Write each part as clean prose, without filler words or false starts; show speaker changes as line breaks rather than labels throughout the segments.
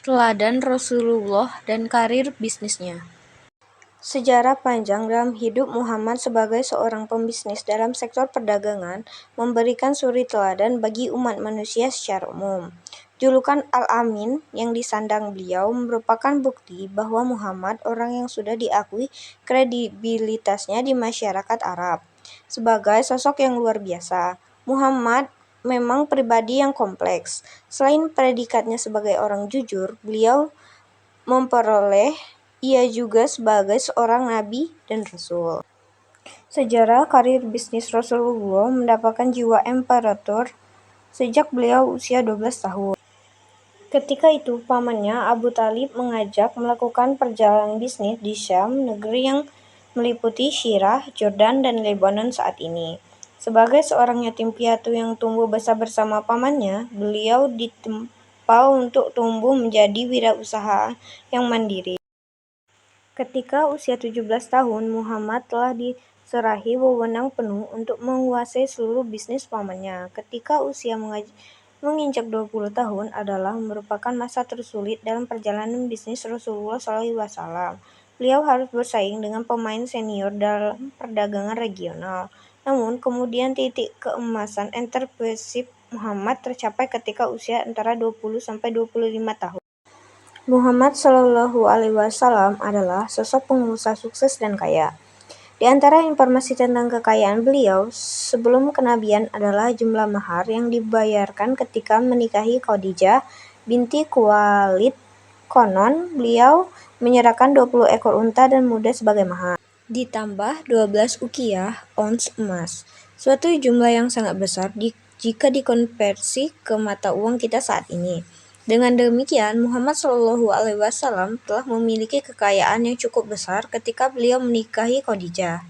Teladan Rasulullah dan karir bisnisnya. Sejarah panjang dalam hidup Muhammad sebagai seorang pembisnis dalam sektor perdagangan memberikan suri teladan bagi umat manusia secara umum. Julukan Al-Amin yang disandang beliau merupakan bukti bahwa Muhammad orang yang sudah diakui kredibilitasnya di masyarakat Arab. Sebagai sosok yang luar biasa, Muhammad memang pribadi yang kompleks. Selain predikatnya sebagai orang jujur, beliau memperoleh ia juga sebagai seorang nabi dan rasul. Sejarah karir bisnis Rasulullah mendapatkan jiwa imperator sejak beliau usia 12 tahun. Ketika itu, pamannya Abu Thalib mengajak melakukan perjalanan bisnis di Syam, negeri yang meliputi Syirah, Jordan, dan Lebanon saat ini. Sebagai seorang yatim piatu yang tumbuh besar bersama pamannya, beliau ditempa untuk tumbuh menjadi wirausaha yang mandiri. Ketika usia 17 tahun, Muhammad telah diserahi wewenang penuh untuk menguasai seluruh bisnis pamannya. Ketika usia menginjak 20 tahun adalah merupakan masa tersulit dalam perjalanan bisnis Rasulullah SAW. Beliau harus bersaing dengan pemain senior dalam perdagangan regional. Namun, kemudian titik keemasan entrepreneurship Muhammad tercapai ketika usia antara 20-25 tahun. Muhammad SAW adalah sosok pengusaha sukses dan kaya. Di antara informasi tentang kekayaan beliau sebelum kenabian adalah jumlah mahar yang dibayarkan ketika menikahi Khadijah binti Khuwailid. Konon, beliau menyerahkan 20 ekor unta dan kuda sebagai mahar, ditambah 12 uqiyah ons emas, suatu jumlah yang sangat besar jika dikonversi ke mata uang kita saat ini. Dengan demikian, Muhammad SAW telah memiliki kekayaan yang cukup besar ketika beliau menikahi Khadijah.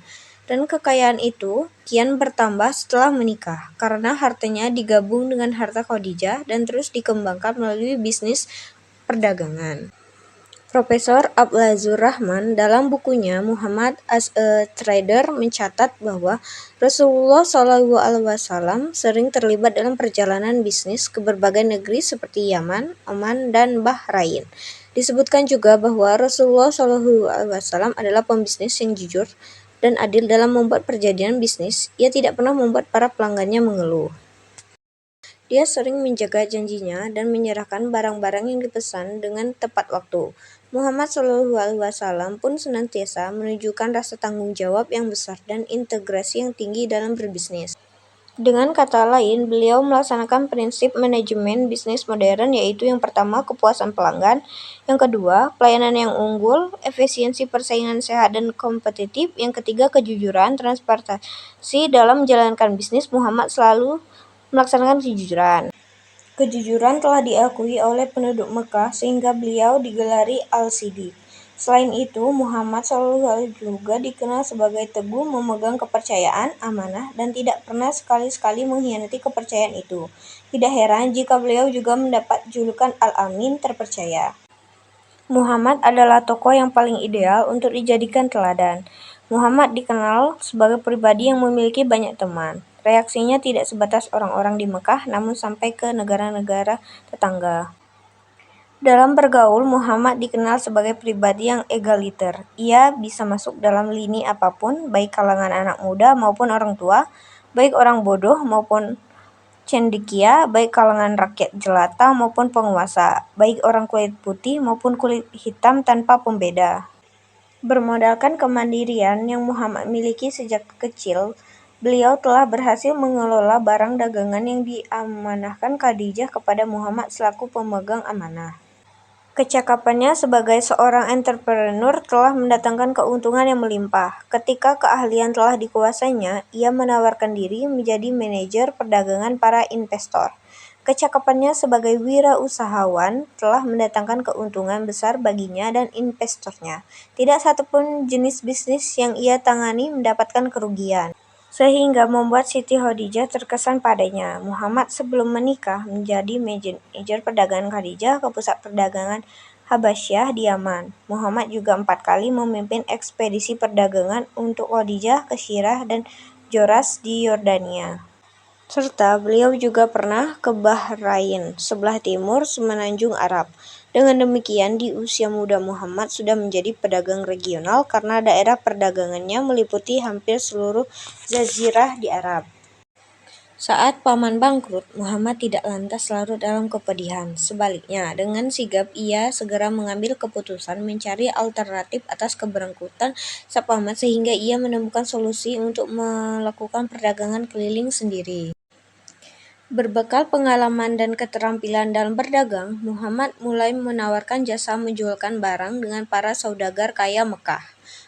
Dan kekayaan itu kian bertambah setelah menikah, karena hartanya digabung dengan harta Khadijah dan terus dikembangkan melalui bisnis perdagangan. Profesor Abdulazur Rahman dalam bukunya Muhammad as a Trader mencatat bahwa Rasulullah SAW sering terlibat dalam perjalanan bisnis ke berbagai negeri seperti Yaman, Oman, dan Bahrain. Disebutkan juga bahwa Rasulullah SAW adalah pembisnis yang jujur dan adil dalam membuat perjanjian bisnis. Ia tidak pernah membuat para pelanggannya mengeluh. Dia sering menjaga janjinya dan menyerahkan barang-barang yang dipesan dengan tepat waktu. Muhammad SAW pun senantiasa menunjukkan rasa tanggung jawab yang besar dan integrasi yang tinggi dalam berbisnis. Dengan kata lain, beliau melaksanakan prinsip manajemen bisnis modern, yaitu yang pertama, kepuasan pelanggan, yang kedua, pelayanan yang unggul, efisiensi persaingan sehat dan kompetitif, yang ketiga, kejujuran, transparansi dalam menjalankan bisnis. Muhammad selalu melaksanakan kejujuran. Kejujuran telah diakui oleh penduduk Mekah sehingga beliau digelari Al-Siddiq. Selain itu, Muhammad SAW juga dikenal sebagai teguh memegang kepercayaan, amanah, dan tidak pernah sekali-sekali mengkhianati kepercayaan itu. Tidak heran jika beliau juga mendapat julukan Al-Amin, terpercaya. Muhammad adalah tokoh yang paling ideal untuk dijadikan teladan. Muhammad dikenal sebagai pribadi yang memiliki banyak teman. Reaksinya tidak sebatas orang-orang di Mekah, namun sampai ke negara-negara tetangga. Dalam bergaul, Muhammad dikenal sebagai pribadi yang egaliter. Ia bisa masuk dalam lini apapun, baik kalangan anak muda maupun orang tua, baik orang bodoh maupun cendekia, baik kalangan rakyat jelata maupun penguasa, baik orang kulit putih maupun kulit hitam tanpa pembeda. Bermodalkan kemandirian yang Muhammad miliki sejak kecil, beliau telah berhasil mengelola barang dagangan yang diamanahkan Khadijah kepada Muhammad selaku pemegang amanah. Kecakapannya sebagai seorang entrepreneur telah mendatangkan keuntungan yang melimpah. Ketika keahlian telah dikuasainya, ia menawarkan diri menjadi manajer perdagangan para investor. Kecakapannya sebagai wirausahawan telah mendatangkan keuntungan besar baginya dan investornya. Tidak satupun jenis bisnis yang ia tangani mendapatkan kerugian, sehingga membuat Siti Khadijah terkesan padanya. Muhammad sebelum menikah menjadi manajer perdagangan Khadijah ke pusat perdagangan Habasyah di Yaman. Muhammad juga 4 kali memimpin ekspedisi perdagangan untuk Khadijah ke Syirah dan Joras di Yordania. Serta beliau juga pernah ke Bahrain, sebelah timur semenanjung Arab, Dengan demikian, di usia muda Muhammad sudah menjadi pedagang regional karena daerah perdagangannya meliputi hampir seluruh jazirah di Arab. Saat paman bangkrut, Muhammad tidak lantas larut dalam kepedihan. Sebaliknya, dengan sigap ia segera mengambil keputusan mencari alternatif atas keberangkutan sang paman sehingga ia menemukan solusi untuk melakukan perdagangan keliling sendiri. Berbekal pengalaman dan keterampilan dalam berdagang, Muhammad mulai menawarkan jasa menjualkan barang dengan para saudagar kaya Mekah.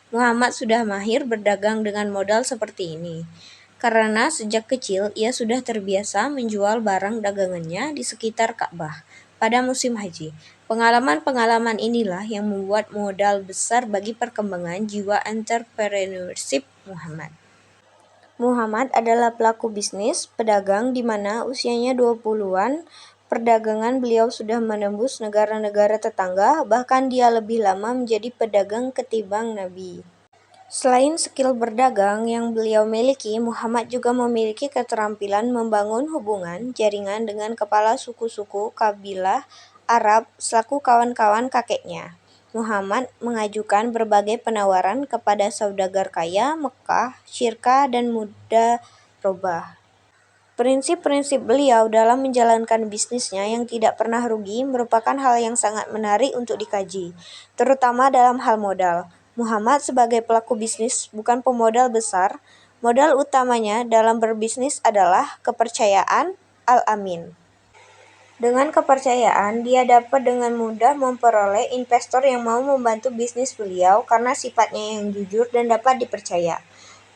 Muhammad sudah mahir berdagang dengan modal seperti ini, karena sejak kecil ia sudah terbiasa menjual barang dagangannya di sekitar Ka'bah pada musim haji. Pengalaman-pengalaman inilah yang membuat modal besar bagi perkembangan jiwa entrepreneurship Muhammad. Muhammad adalah pelaku bisnis, pedagang di mana usianya 20-an. Perdagangan beliau sudah menembus negara-negara tetangga, bahkan dia lebih lama menjadi pedagang ketimbang Nabi. Selain skill berdagang yang beliau miliki, Muhammad juga memiliki keterampilan membangun hubungan jaringan dengan kepala suku-suku kabilah Arab selaku kawan-kawan kakeknya. Muhammad mengajukan berbagai penawaran kepada saudagar kaya Mekah, syirka, dan mudarobah. Prinsip-prinsip beliau dalam menjalankan bisnisnya yang tidak pernah rugi merupakan hal yang sangat menarik untuk dikaji, terutama dalam hal modal. Muhammad sebagai pelaku bisnis bukan pemodal besar. Modal utamanya dalam berbisnis adalah kepercayaan Al-Amin. Dengan kepercayaan, dia dapat dengan mudah memperoleh investor yang mau membantu bisnis beliau karena sifatnya yang jujur dan dapat dipercaya.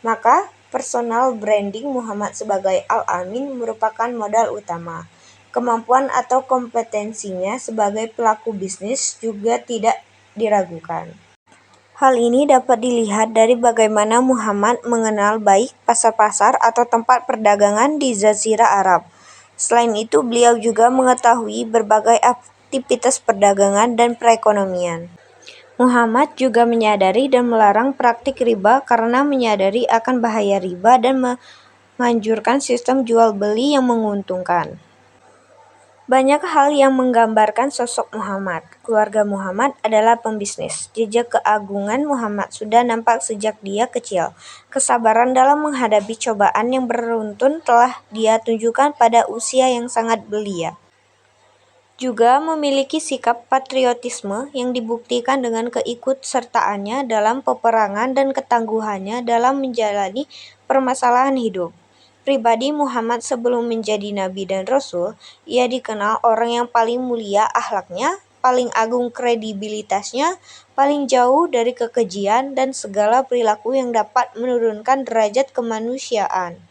Maka, personal branding Muhammad sebagai Al-Amin merupakan modal utama. Kemampuan atau kompetensinya sebagai pelaku bisnis juga tidak diragukan. Hal ini dapat dilihat dari bagaimana Muhammad mengenal baik pasar-pasar atau tempat perdagangan di Jazirah Arab. Selain itu, beliau juga mengetahui berbagai aktivitas perdagangan dan perekonomian. Muhammad juga menyadari dan melarang praktik riba karena menyadari akan bahaya riba dan menganjurkan sistem jual-beli yang menguntungkan. Banyak hal yang menggambarkan sosok Muhammad. Keluarga Muhammad adalah pembisnis. Jejak keagungan Muhammad sudah nampak sejak dia kecil. Kesabaran dalam menghadapi cobaan yang beruntun telah dia tunjukkan pada usia yang sangat belia. Juga memiliki sikap patriotisme yang dibuktikan dengan keikutsertaannya dalam peperangan dan ketangguhannya dalam menjalani permasalahan hidup. Pribadi Muhammad sebelum menjadi nabi dan rasul, ia dikenal orang yang paling mulia akhlaknya, paling agung kredibilitasnya, paling jauh dari kekejian dan segala perilaku yang dapat menurunkan derajat kemanusiaan.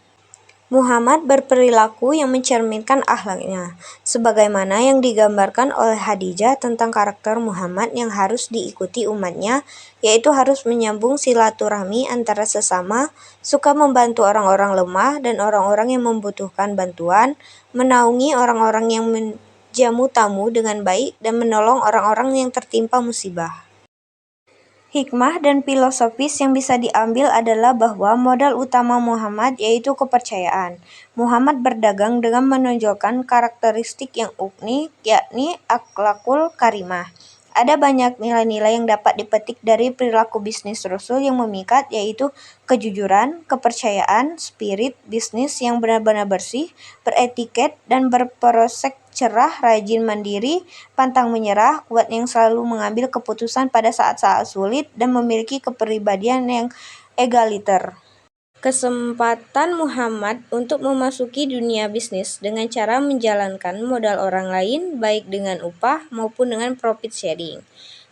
Muhammad berperilaku yang mencerminkan akhlaknya, sebagaimana yang digambarkan oleh Khadijah tentang karakter Muhammad yang harus diikuti umatnya, yaitu harus menyambung silaturahmi antara sesama, suka membantu orang-orang lemah dan orang-orang yang membutuhkan bantuan, menaungi orang-orang yang menjamu tamu dengan baik, dan menolong orang-orang yang tertimpa musibah. Hikmah dan filosofis yang bisa diambil adalah bahwa modal utama Muhammad yaitu kepercayaan. Muhammad berdagang dengan menonjolkan karakteristik yang unik, yakni akhlakul karimah. Ada banyak nilai-nilai yang dapat dipetik dari perilaku bisnis Rasul yang memikat, yaitu kejujuran, kepercayaan, spirit bisnis yang benar-benar bersih, beretiket dan berproses cerah, rajin mandiri, pantang menyerah, kuat yang selalu mengambil keputusan pada saat-saat sulit, dan memiliki kepribadian yang egaliter. Kesempatan Muhammad untuk memasuki dunia bisnis dengan cara menjalankan modal orang lain, baik dengan upah maupun dengan profit sharing,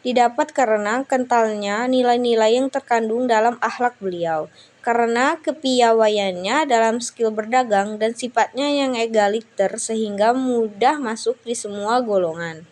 didapat karena kentalnya nilai-nilai yang terkandung dalam akhlak beliau, karena kepiawaiannya dalam skill berdagang dan sifatnya yang egaliter sehingga mudah masuk di semua golongan.